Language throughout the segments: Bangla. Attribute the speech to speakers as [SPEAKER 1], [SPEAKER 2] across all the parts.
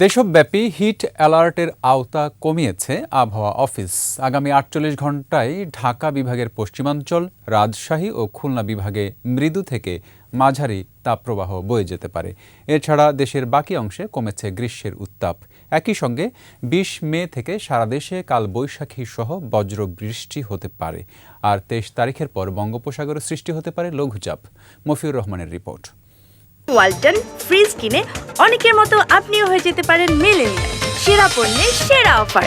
[SPEAKER 1] দেশব্যাপী হিট অ্যালার্টের আওতা কমিয়েছে আবহাওয়া অফিস। আগামী ৪৮ ঘণ্টায় ঢাকা বিভাগের পশ্চিমাঞ্চল, রাজশাহী ও খুলনা বিভাগে মৃদু থেকে মাঝারি তাপপ্রবাহ বয়ে যেতে পারে। এছাড়া দেশের বাকি অংশে কমেছে গ্রীষ্মের উত্তাপ। একই সঙ্গে ২০ মে থেকে সারা দেশে কালবৈশাখী সহ বজ্র বৃষ্টি হতে পারে। আর ২৩ তারিখের পর বঙ্গোপসাগরে সৃষ্টি হতে পারে লঘুচাপ। মফিউর রহমানের রিপোর্ট।
[SPEAKER 2] ওয়ালটন ফ্রিজ কিনে অনেকের মতো আপনিও হয়ে যেতে পারেন মিলেনিয়াল। সেরা পণ্যের সেরা অফার।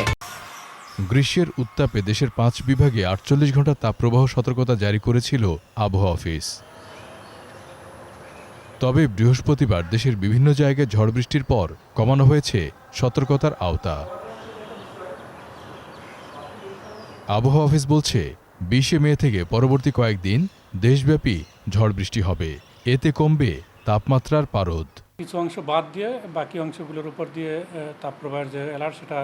[SPEAKER 3] গ্রীষ্মের উত্তাপে দেশের ৫ বিভাগে ৪৮ ঘণ্টা তাপপ্রবাহ সতর্কতা জারি করেছিল আবহাওয়া অফিস। তবে বৃহস্পতিবার দেশের বিভিন্ন জায়গায় ঝড় বৃষ্টির পর কমানো হয়েছে সতর্কতার আওতা। আবহাওয়া অফিস বলছে ২০ মে থেকে পরবর্তী কয়েকদিন দেশব্যাপী ঝড় বৃষ্টি হবে। এতে কমবে তাপমাত্রার পারদ।
[SPEAKER 4] কিছু অংশ বাদ দিয়ে বাকি অংশগুলোর উপর দিয়ে তাপপ্রবাহের যে অ্যালার্ট সেটা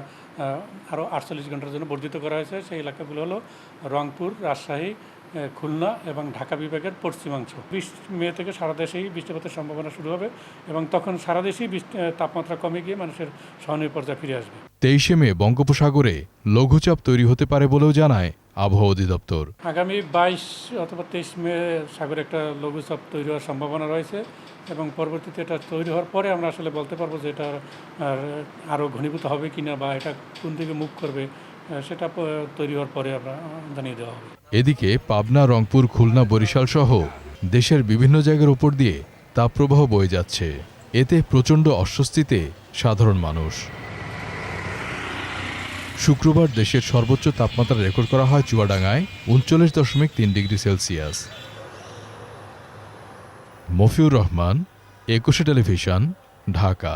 [SPEAKER 4] আরও ৪৮ ঘন্টার জন্য বর্ধিত করা হয়েছে। সেই এলাকাগুলো হলো রংপুর, রাজশাহী, খুলনা এবং ঢাকা বিভাগের পশ্চিমাংশ। ২০ মে থেকে সারা দেশেই বৃষ্টিপাতের সম্ভাবনা শুরু হবে এবং তখন সারা দেশেই তাপমাত্রা কমে গিয়ে মানুষের সহনীয় পর্যায়ে ফিরে আসবে।
[SPEAKER 3] ২৩ মে বঙ্গোপসাগরে লঘুচাপ তৈরি হতে পারে বলেও জানায় আবহাওয়া অধিদপ্তর।
[SPEAKER 4] আগামী ২২ অথবা ২৩ মে সাগরে একটা লঘুচাপ তৈরি হওয়ার সম্ভাবনা রয়েছে এবং পরবর্তীতে এটা তৈরি হওয়ার পরে আমরা আসলে বলতে পারবো যে এটা আরও ঘনীভূত হবে কিনা বা এটা কোন দিকে মুখ করবে সেটা তৈরি হওয়ার পরে আমরা জানিয়ে দেওয়া হবে।
[SPEAKER 3] এদিকে পাবনা, রংপুর, খুলনা, বরিশাল সহ দেশের বিভিন্ন জায়গার উপর দিয়ে তাপপ্রবাহ বয়ে যাচ্ছে। এতে প্রচণ্ড অস্বস্তিতে সাধারণ মানুষ। শুক্রবার দেশের সর্বোচ্চ তাপমাত্রা রেকর্ড করা হয় চুয়াডাঙ্গায় ৩৯.৩ ডিগ্রি সেলসিয়াস। মফিউর রহমান, একুশে টেলিভিশন, ঢাকা।